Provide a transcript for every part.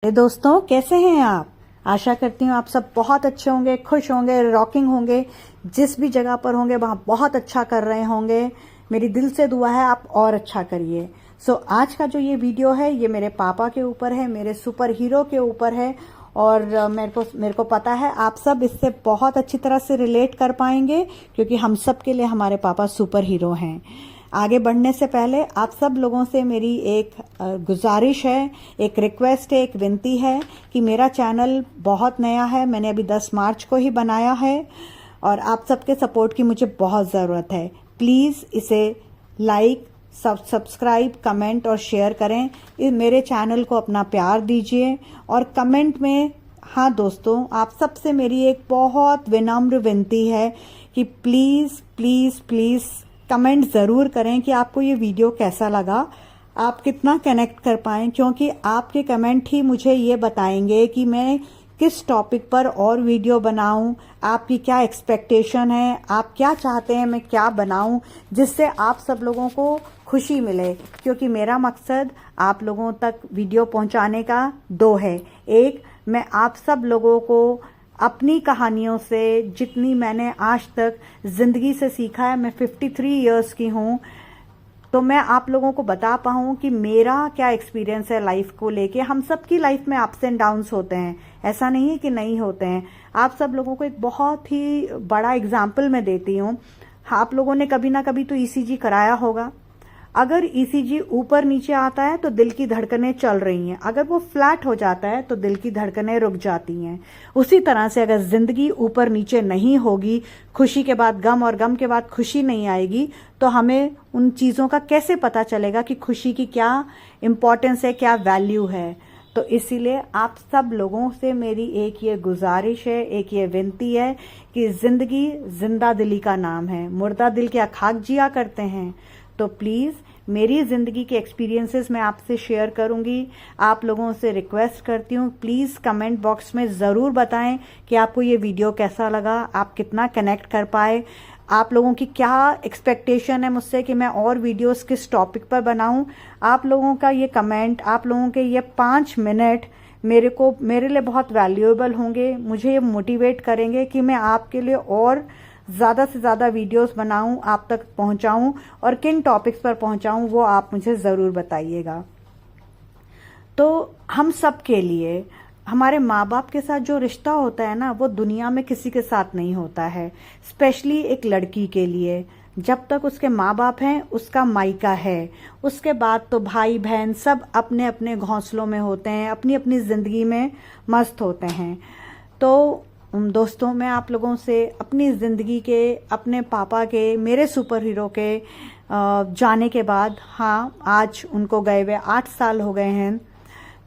दोस्तों, कैसे हैं आप? आशा करती हूँ आप सब बहुत अच्छे होंगे, खुश होंगे, रॉकिंग होंगे। जिस भी जगह पर होंगे वहां बहुत अच्छा कर रहे होंगे। मेरी दिल से दुआ है आप और अच्छा करिए। आज का जो ये वीडियो है ये मेरे पापा के ऊपर है, मेरे सुपर हीरो के ऊपर है। और मेरे को पता है आप सब इससे बहुत अच्छी तरह से रिलेट कर पाएंगे, क्योंकि हम सब के लिए हमारे पापा सुपर हीरो हैं। आगे बढ़ने से पहले आप सब लोगों से मेरी एक गुजारिश है, एक रिक्वेस्ट है, एक विनती है कि मेरा चैनल बहुत नया है। मैंने अभी 10 मार्च को ही बनाया है और आप सबके सपोर्ट की मुझे बहुत ज़रूरत है। प्लीज़ इसे लाइक, सब्सक्राइब, कमेंट और शेयर करें। मेरे चैनल को अपना प्यार दीजिए और कमेंट में, हाँ दोस्तों, आप सबसे मेरी एक बहुत विनम्र विनती है कि प्लीज़ प्लीज़ प्लीज़ कमेंट ज़रूर करें कि आपको ये वीडियो कैसा लगा, आप कितना कनेक्ट कर पाएँ, क्योंकि आपके कमेंट ही मुझे ये बताएंगे कि मैं किस टॉपिक पर और वीडियो बनाऊं, आपकी क्या एक्सपेक्टेशन है, आप क्या चाहते हैं मैं क्या बनाऊं, जिससे आप सब लोगों को खुशी मिले। क्योंकि मेरा मकसद आप लोगों तक वीडियो पहुंचाने का दो है। एक, मैं आप सब लोगों को अपनी कहानियों से, जितनी मैंने आज तक ज़िंदगी से सीखा है, मैं 53 इयर्स की हूँ, तो मैं आप लोगों को बता पाऊँ कि मेरा क्या एक्सपीरियंस है लाइफ को लेके। हम सब की लाइफ में अप्स एंड डाउन्स होते हैं, ऐसा नहीं है कि नहीं होते हैं। आप सब लोगों को एक बहुत ही बड़ा एग्जाम्पल मैं देती हूँ। आप लोगों ने कभी ना कभी तो ईसीजी कराया होगा। अगर ईसीजी ऊपर नीचे आता है तो दिल की धड़कनें चल रही हैं, अगर वो फ्लैट हो जाता है तो दिल की धड़कनें रुक जाती हैं। उसी तरह से अगर जिंदगी ऊपर नीचे नहीं होगी, खुशी के बाद गम और गम के बाद खुशी नहीं आएगी, तो हमें उन चीज़ों का कैसे पता चलेगा कि खुशी की क्या इम्पोर्टेंस है, क्या वैल्यू है। तो इसीलिए आप सब लोगों से मेरी एक ये गुजारिश है, एक ये विनती है कि जिंदगी जिंदा दिली का नाम है, मुर्दा दिल क्या खाक जिया करते हैं। तो प्लीज़ मेरी ज़िंदगी के एक्सपीरियंसेस मैं आपसे शेयर करूंगी। आप लोगों से रिक्वेस्ट करती हूँ, प्लीज़ कमेंट बॉक्स में ज़रूर बताएं कि आपको ये वीडियो कैसा लगा, आप कितना कनेक्ट कर पाए, आप लोगों की क्या एक्सपेक्टेशन है मुझसे कि मैं और वीडियोस किस टॉपिक पर बनाऊं। आप लोगों का ये कमेंट, आप लोगों के ये 5 मिनट मेरे लिए बहुत वैल्यूएबल होंगे। मुझे ये मोटिवेट करेंगे कि मैं आपके लिए और ज़्यादा से ज़्यादा वीडियोस बनाऊं, आप तक पहुंचाऊं, और किन टॉपिक्स पर पहुंचाऊं वो आप मुझे ज़रूर बताइएगा। तो हम सब के लिए हमारे माँ बाप के साथ जो रिश्ता होता है ना, वो दुनिया में किसी के साथ नहीं होता है। स्पेशली एक लड़की के लिए, जब तक उसके माँ बाप हैं उसका मायका है, उसके बाद तो भाई बहन सब अपने अपने घोंसलों में होते हैं, अपनी अपनी ज़िंदगी में मस्त होते हैं। तो दोस्तों, मैं आप लोगों से अपनी ज़िंदगी के, अपने पापा के, मेरे सुपर हीरो के जाने के बाद, हाँ आज उनको गए हुए 8 साल हो गए हैं,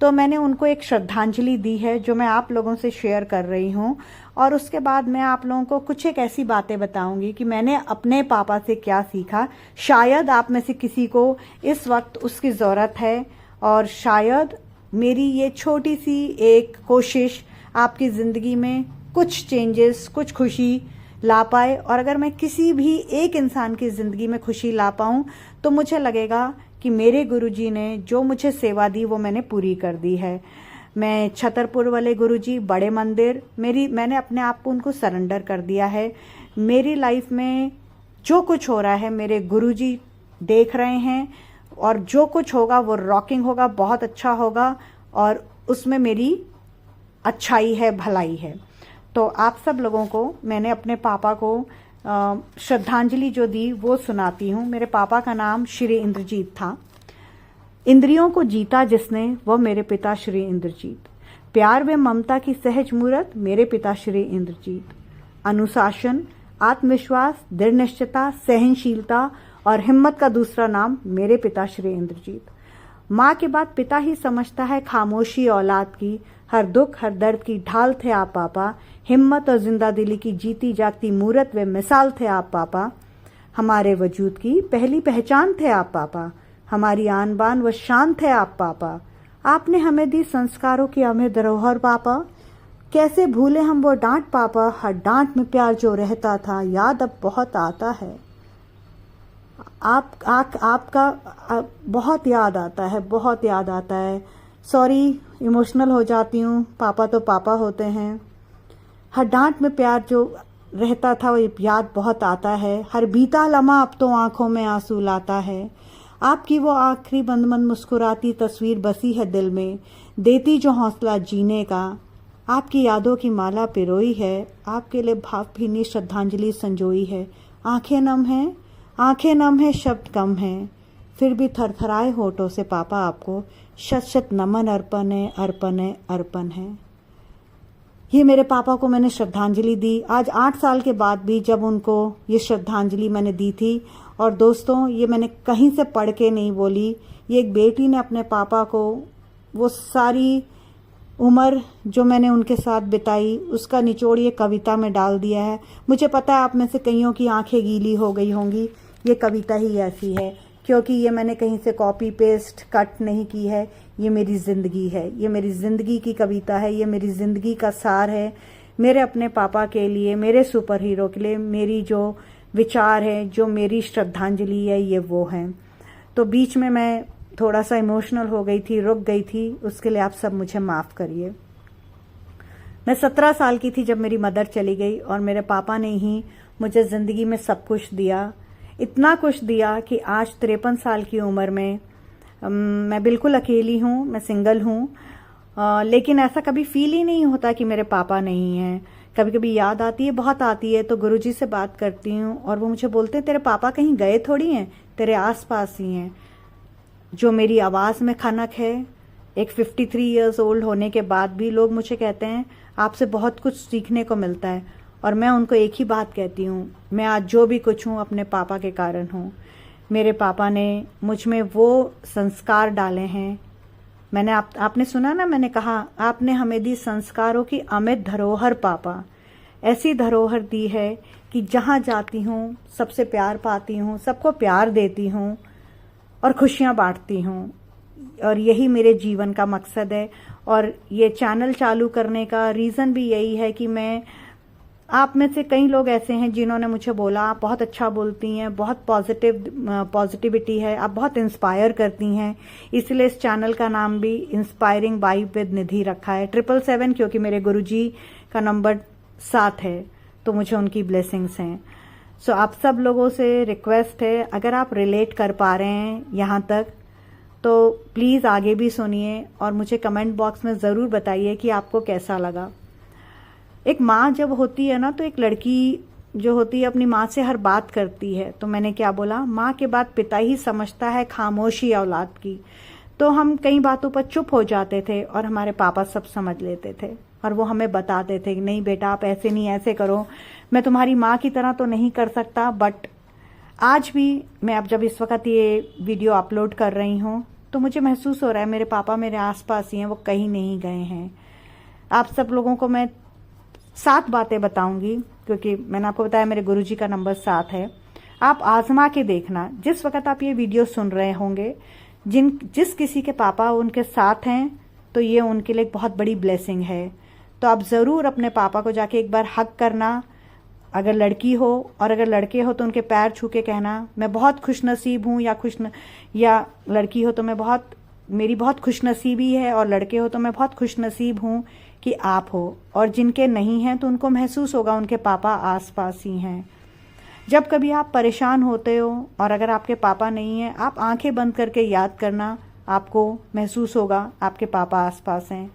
तो मैंने उनको एक श्रद्धांजलि दी है जो मैं आप लोगों से शेयर कर रही हूँ। और उसके बाद मैं आप लोगों को कुछ एक ऐसी बातें बताऊंगी कि मैंने अपने पापा से क्या सीखा। शायद आप में से किसी को इस वक्त उसकी ज़रूरत है, और शायद मेरी ये छोटी सी एक कोशिश आपकी ज़िंदगी में कुछ चेंजेस, कुछ खुशी ला पाए। और अगर मैं किसी भी एक इंसान की ज़िंदगी में खुशी ला पाऊँ तो मुझे लगेगा कि मेरे गुरुजी ने जो मुझे सेवा दी वो मैंने पूरी कर दी है। मैं छतरपुर वाले गुरुजी, बड़े मंदिर, मैंने अपने आप को उनको सरेंडर कर दिया है। मेरी लाइफ में जो कुछ हो रहा है मेरे गुरुजी देख रहे हैं, और जो कुछ होगा वो रॉकिंग होगा, बहुत अच्छा होगा, और उसमें मेरी अच्छाई है, भलाई है। तो आप सब लोगों को मैंने अपने पापा को श्रद्धांजलि जो दी वो सुनाती हूँ। मेरे पापा का नाम श्री इंद्रजीत था। इंद्रियों को जीता जिसने वो मेरे पिता श्री इंद्रजीत। प्यार व ममता की सहज मूरत मेरे पिता श्री इंद्रजीत। अनुशासन, आत्मविश्वास, दृढ़ निश्चयता, सहनशीलता और हिम्मत का दूसरा नाम मेरे पिता श्री इंद्रजीत। माँ के बाद पिता ही समझता है खामोशी औलाद की, हर दुख हर दर्द की ढाल थे आप पापा। हिम्मत और जिंदा दिली की जीती जागती मूरत व मिसाल थे आप पापा। हमारे वजूद की पहली पहचान थे आप पापा। हमारी आन बान व शान थे आप पापा। आपने हमें दी संस्कारों की हमें धरोहर पापा। कैसे भूले हम वो डांट पापा, हर डांट में प्यार जो रहता था, याद अब बहुत आता है। आपका बहुत याद आता है, बहुत याद आता है। सॉरी, इमोशनल हो जाती हूँ, पापा तो पापा होते हैं। हर डांट में प्यार जो रहता था वो याद बहुत आता है। हर बीता लम्हा अब तो आंखों में आंसू लाता है। आपकी वो आखिरी बंद मन मुस्कुराती तस्वीर बसी है दिल में, देती जो हौसला जीने का। आपकी यादों की माला पिरोई है, आपके लिए भावभीनी श्रद्धांजलि संजोई है। आंखें नम है, शब्द कम है, फिर भी थरथराए होठों से पापा आपको शत शत नमन अर्पण है, अर्पण है, अर्पण है। ये मेरे पापा को मैंने श्रद्धांजलि दी आज 8 साल के बाद भी, जब उनको ये श्रद्धांजलि मैंने दी थी। और दोस्तों, ये मैंने कहीं से पढ़ के नहीं बोली, ये एक बेटी ने अपने पापा को वो सारी उम्र जो मैंने उनके साथ बिताई उसका निचोड़ ये कविता में डाल दिया है। मुझे पता है आप में से कईयों की आंखें गीली हो गई होंगी, ये कविता ही ऐसी है, क्योंकि ये मैंने कहीं से कॉपी पेस्ट कट नहीं की है। ये मेरी ज़िंदगी है, ये मेरी ज़िंदगी की कविता है, ये मेरी ज़िंदगी का सार है। मेरे अपने पापा के लिए, मेरे सुपर हीरो के लिए मेरी जो विचार है, जो मेरी श्रद्धांजलि है, ये वो है। तो बीच में मैं थोड़ा सा इमोशनल हो गई थी, रुक गई थी, उसके लिए आप सब मुझे माफ़ करिए। मैं 17 साल की थी जब मेरी मदर चली गई और मेरे पापा ने ही मुझे ज़िंदगी में सब कुछ दिया। इतना कुछ दिया कि आज 53 साल की उम्र में मैं बिल्कुल अकेली हूँ, मैं सिंगल हूँ। लेकिन ऐसा कभी फील ही नहीं होता कि मेरे पापा नहीं हैं। कभी कभी याद आती है, बहुत आती है, तो गुरुजी से बात करती हूँ और वो मुझे बोलते हैं तेरे पापा कहीं गए थोड़ी हैं, तेरे आसपास ही हैं। जो मेरी आवाज़ में खनक है, एक 53 इयर्स ओल्ड होने के बाद भी लोग मुझे कहते हैं आपसे बहुत कुछ सीखने को मिलता है। और मैं उनको एक ही बात कहती हूँ, मैं आज जो भी कुछ हूँ अपने पापा के कारण हूँ। मेरे पापा ने मुझ में वो संस्कार डाले हैं। मैंने आपने सुना ना, मैंने कहा आपने हमें दी संस्कारों की अमित धरोहर पापा। ऐसी धरोहर दी है कि जहाँ जाती हूँ सबसे प्यार पाती हूँ, सबको प्यार देती हूँ और खुशियाँ बांटती हूँ। और यही मेरे जीवन का मकसद है। और ये चैनल चालू करने का रीज़न भी यही है कि मैं, आप में से कई लोग ऐसे हैं जिन्होंने मुझे बोला आप बहुत अच्छा बोलती हैं, बहुत पॉजिटिविटी है, आप बहुत इंस्पायर करती हैं। इसलिए इस चैनल का नाम भी इंस्पायरिंग वाइब विद निधि रखा है। 777 क्योंकि मेरे गुरुजी का नंबर 7 है, तो मुझे उनकी ब्लेसिंग्स हैं। सो आप सब लोगों से रिक्वेस्ट है, अगर आप रिलेट कर पा रहे हैं यहाँ तक तो प्लीज़ आगे भी सुनिए और मुझे कमेंट बॉक्स में ज़रूर बताइए कि आपको कैसा लगा। एक माँ जब होती है ना, तो एक लड़की जो होती है अपनी माँ से हर बात करती है। तो मैंने क्या बोला, माँ के बाद पिता ही समझता है खामोशी औलाद की। तो हम कई बातों पर चुप हो जाते थे और हमारे पापा सब समझ लेते थे और वो हमें बताते थे कि नहीं बेटा आप ऐसे नहीं, ऐसे करो। मैं तुम्हारी माँ की तरह तो नहीं कर सकता, बट आज भी मैं अब जब इस वक्त ये वीडियो अपलोड कर रही हूँ तो मुझे महसूस हो रहा है मेरे पापा मेरे आसपास ही हैं, वो कहीं नहीं गए हैं। आप सब लोगों को मैं 7 बातें बताऊंगी, क्योंकि मैंने आपको बताया मेरे गुरुजी का नंबर 7 है। आप आजमा के देखना, जिस वक्त आप ये वीडियो सुन रहे होंगे, जिस किसी के पापा उनके साथ हैं तो ये उनके लिए एक बहुत बड़ी ब्लेसिंग है। तो आप ज़रूर अपने पापा को जाके एक बार हक करना, अगर लड़की हो, और अगर लड़के हो तो उनके पैर छू के कहना मैं बहुत खुशनसीब हूँ, या लड़की हो तो मेरी बहुत खुशनसीबी है, और लड़के हो तो मैं बहुत खुशनसीब हूँ कि आप हो। और जिनके नहीं हैं तो उनको महसूस होगा उनके पापा आसपास ही हैं। जब कभी आप परेशान होते हो और अगर आपके पापा नहीं हैं, आप आंखें बंद करके याद करना, आपको महसूस होगा आपके पापा आसपास हैं।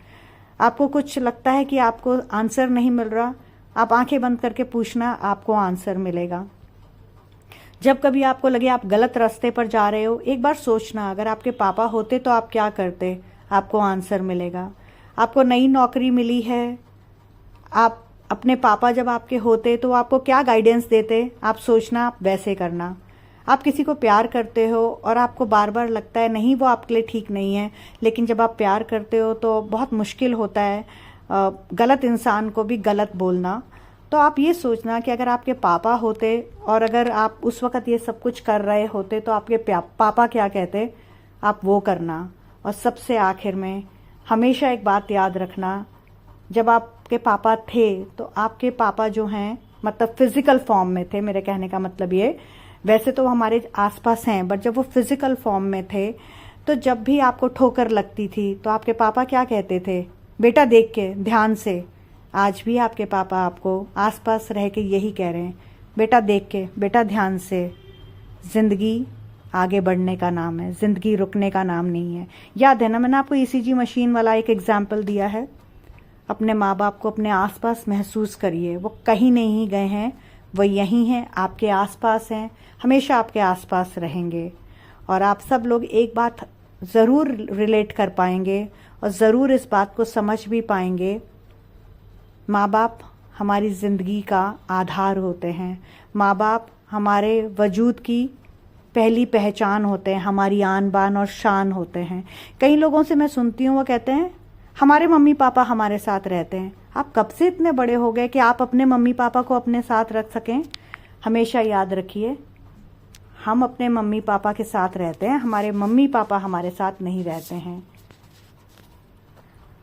आपको कुछ लगता है कि आपको आंसर नहीं मिल रहा, आप आंखें बंद करके पूछना, आपको आंसर मिलेगा। जब कभी आपको लगे आप गलत रास्ते पर जा रहे हो, एक बार सोचना अगर आपके पापा होते तो आप क्या करते, आपको आंसर मिलेगा। आपको नई नौकरी मिली है, आप अपने पापा जब आपके होते तो आपको क्या गाइडेंस देते, आप सोचना, आप वैसे करना। आप किसी को प्यार करते हो और आपको बार बार लगता है नहीं वो आपके लिए ठीक नहीं है, लेकिन जब आप प्यार करते हो तो बहुत मुश्किल होता है गलत इंसान को भी गलत बोलना। तो आप ये सोचना कि अगर आपके पापा होते और अगर आप उस वक़्त ये सब कुछ कर रहे होते तो आपके पापा क्या कहते, आप वो करना। और सबसे आखिर में हमेशा एक बात याद रखना, जब आपके पापा थे तो आपके पापा जो हैं मतलब फिज़िकल फॉर्म में थे, मेरे कहने का मतलब ये, वैसे तो हमारे आसपास हैं, बट जब वो फिज़िकल फॉर्म में थे तो जब भी आपको ठोकर लगती थी तो आपके पापा क्या कहते थे? बेटा देख के, ध्यान से। आज भी आपके पापा आपको आसपास रह के यही कह रहे हैं, बेटा देख के, बेटा ध्यान से। ज़िंदगी आगे बढ़ने का नाम है, ज़िंदगी रुकने का नाम नहीं है। याद है ना, मैंने आपको ईसीजी मशीन वाला एक एग्जाम्पल दिया है। अपने माँ बाप को अपने आसपास महसूस करिए, वो कहीं नहीं गए हैं, वो यहीं हैं, आपके आसपास हैं, हमेशा आपके आसपास रहेंगे। और आप सब लोग एक बात ज़रूर रिलेट कर पाएंगे और ज़रूर इस बात को समझ भी पाएंगे, माँ बाप हमारी ज़िंदगी का आधार होते हैं। माँ बाप हमारे वजूद की पहली पहचान होते हैं, हमारी आन बान और शान होते हैं। कई लोगों से मैं सुनती हूँ, वो कहते हैं हमारे मम्मी पापा हमारे साथ रहते हैं। आप कब से इतने बड़े हो गए कि आप अपने मम्मी पापा को अपने साथ रख सकें? हमेशा याद रखिए, हम अपने मम्मी पापा के साथ रहते हैं, हमारे मम्मी पापा हमारे साथ नहीं रहते हैं।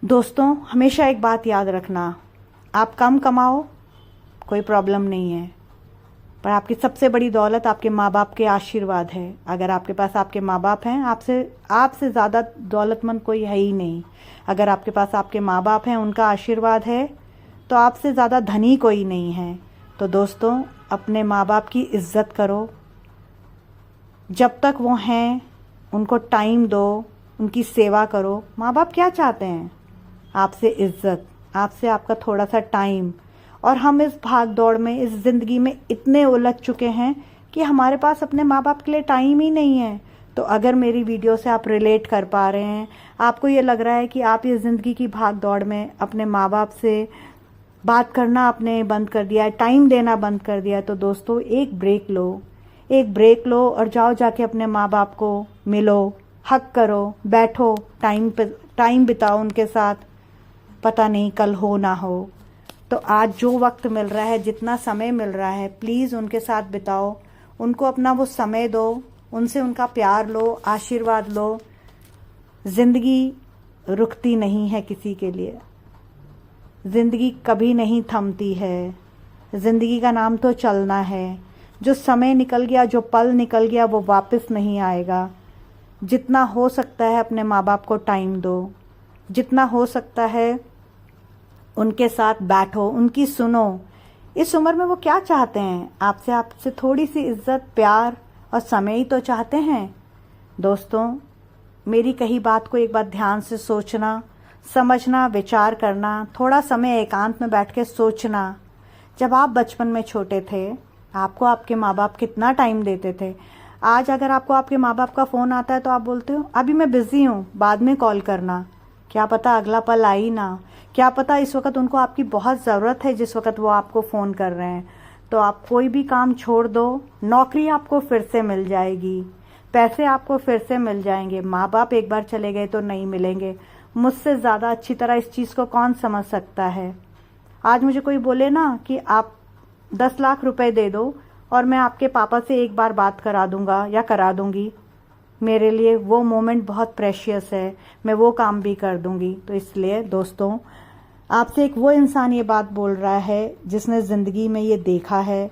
दोस्तों, हमेशा एक बात याद रखना, आप कम कमाओ कोई प्रॉब्लम नहीं है, पर आपकी सबसे बड़ी दौलत आपके माँ बाप के आशीर्वाद है। अगर आपके पास आपके माँ बाप हैं, आपसे ज़्यादा दौलतमंद कोई है ही नहीं। अगर आपके पास आपके माँ बाप हैं, उनका आशीर्वाद है, तो आपसे ज़्यादा धनी कोई नहीं है। तो दोस्तों, अपने माँ बाप की इज़्ज़त करो, जब तक वो हैं उनको टाइम दो, उनकी सेवा करो। माँ बाप क्या चाहते हैं? आपसे इज़्ज़त, आपसे आपका थोड़ा सा टाइम। और हम इस भाग दौड़ में, इस ज़िंदगी में इतने उलझ चुके हैं कि हमारे पास अपने माँ बाप के लिए टाइम ही नहीं है। तो अगर मेरी वीडियो से आप रिलेट कर पा रहे हैं, आपको ये लग रहा है कि आप ये ज़िंदगी की भाग दौड़ में अपने माँ बाप से बात करना आपने बंद कर दिया है, टाइम देना बंद कर दिया है, तो दोस्तों एक ब्रेक लो और जाके अपने माँ बाप को मिलो, हक करो, बैठो, टाइम बिताओ उनके साथ। पता नहीं कल हो ना हो, तो आज जो वक्त मिल रहा है, जितना समय मिल रहा है, प्लीज़ उनके साथ बिताओ, उनको अपना वो समय दो, उनसे उनका प्यार लो, आशीर्वाद लो। ज़िंदगी रुकती नहीं है किसी के लिए, ज़िंदगी कभी नहीं थमती है। ज़िंदगी का नाम तो चलना है। जो समय निकल गया, जो पल निकल गया, वो वापस नहीं आएगा। जितना हो सकता है अपने माँ बाप को टाइम दो, जितना हो सकता है उनके साथ बैठो, उनकी सुनो। इस उम्र में वो क्या चाहते हैं? आपसे थोड़ी सी इज्जत, प्यार और समय ही तो चाहते हैं। दोस्तों, मेरी कही बात को एक बार ध्यान से सोचना, समझना, विचार करना, थोड़ा समय एकांत में बैठ के सोचना। जब आप बचपन में छोटे थे, आपको आपके माँ बाप कितना टाइम देते थे? आज अगर आपको आपके माँ बाप का फ़ोन आता है तो आप बोलते हो अभी मैं बिज़ी हूँ, बाद में कॉल करना। क्या पता अगला पल आई ना, क्या पता इस वक्त उनको आपकी बहुत ज़रूरत है, जिस वक्त वो आपको फ़ोन कर रहे हैं। तो आप कोई भी काम छोड़ दो, नौकरी आपको फिर से मिल जाएगी, पैसे आपको फिर से मिल जाएंगे। माँ बाप एक बार चले गए तो नहीं मिलेंगे। मुझसे ज़्यादा अच्छी तरह इस चीज़ को कौन समझ सकता है? आज मुझे कोई बोले ना कि आप 10 लाख रुपए दे दो और मैं आपके पापा से एक बार बात करा दूंगा या करा दूंगी, मेरे लिए वो मोमेंट बहुत प्रेशियस है, मैं वो काम भी कर दूंगी। तो इसलिए दोस्तों, आपसे एक वो इंसान ये बात बोल रहा है जिसने ज़िंदगी में ये देखा है।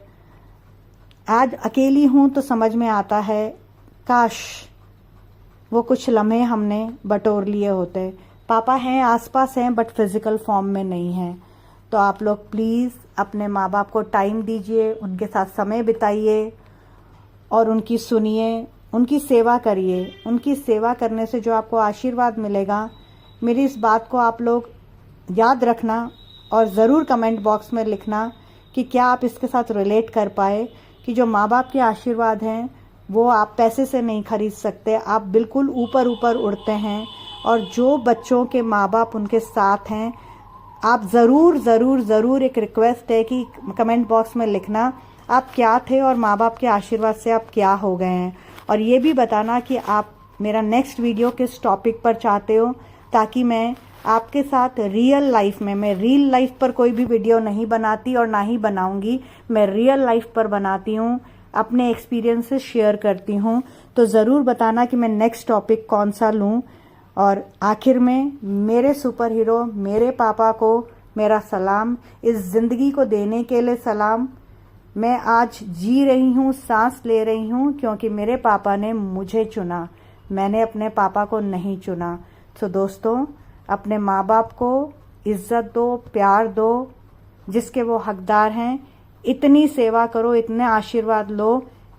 आज अकेली हूँ तो समझ में आता है, काश वो कुछ लम्हे हमने बटोर लिए होते। पापा हैं, आसपास हैं, बट फिज़िकल फॉर्म में नहीं हैं। तो आप लोग प्लीज़ अपने माँ बाप को टाइम दीजिए, उनके साथ समय बिताइए और उनकी सुनिए, उनकी सेवा करिए। उनकी सेवा करने से जो आपको आशीर्वाद मिलेगा, मेरी इस बात को आप लोग याद रखना और ज़रूर कमेंट बॉक्स में लिखना कि क्या आप इसके साथ रिलेट कर पाए कि जो माँ बाप के आशीर्वाद हैं वो आप पैसे से नहीं खरीद सकते। आप बिल्कुल ऊपर ऊपर उड़ते हैं और जो बच्चों के माँ बाप उनके साथ हैं, आप ज़रूर एक रिक्वेस्ट है कि कमेंट बॉक्स में लिखना आप क्या थे और माँ बाप के आशीर्वाद से आप क्या हो गए हैं। और ये भी बताना कि आप मेरा नेक्स्ट वीडियो किस टॉपिक पर चाहते हो, ताकि मैं आपके साथ रियल लाइफ में, मैं रियल लाइफ पर कोई भी वीडियो नहीं बनाती और ना ही बनाऊंगी, मैं रियल लाइफ पर बनाती हूँ, अपने एक्सपीरियंसेस शेयर करती हूँ। तो ज़रूर बताना कि मैं नेक्स्ट टॉपिक कौन सा लूँ। और आखिर में मेरे सुपर हीरो, मेरे पापा को मेरा सलाम, इस ज़िंदगी को देने के लिए सलाम। मैं आज जी रही हूँ, सांस ले रही हूँ, क्योंकि मेरे पापा ने मुझे चुना, मैंने अपने पापा को नहीं चुना। तो दोस्तों, अपने माँ बाप को इज्जत दो, प्यार दो, जिसके वो हकदार हैं। इतनी सेवा करो, इतने आशीर्वाद लो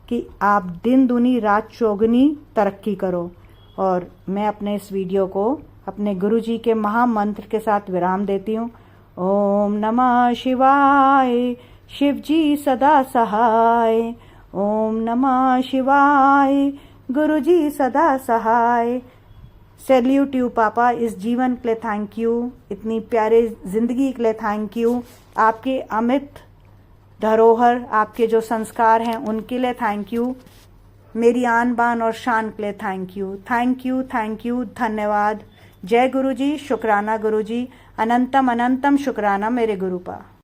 कि आप दिन दुनी रात चौगुनी तरक्की करो। और मैं अपने इस वीडियो को अपने गुरुजी के महामंत्र के साथ विराम देती हूँ। ओम नमः शिवाय, शिव जी सदा सहाय। ओम नमः शिवाय, गुरुजी सदा सहाय। सैल्यूट यू पापा, इस जीवन के लिए थैंक यू, इतनी प्यारे जिंदगी के लिए थैंक यू, आपके अमित धरोहर, आपके जो संस्कार हैं उनके लिए थैंक यू, मेरी आन बान और शान के लिए thank you, thank you, thank you, धन्यवाद। जय गुरुजी, शुक्राना गुरुजी, अनंतम अनंतम शुक्राना मेरे गुरुपा।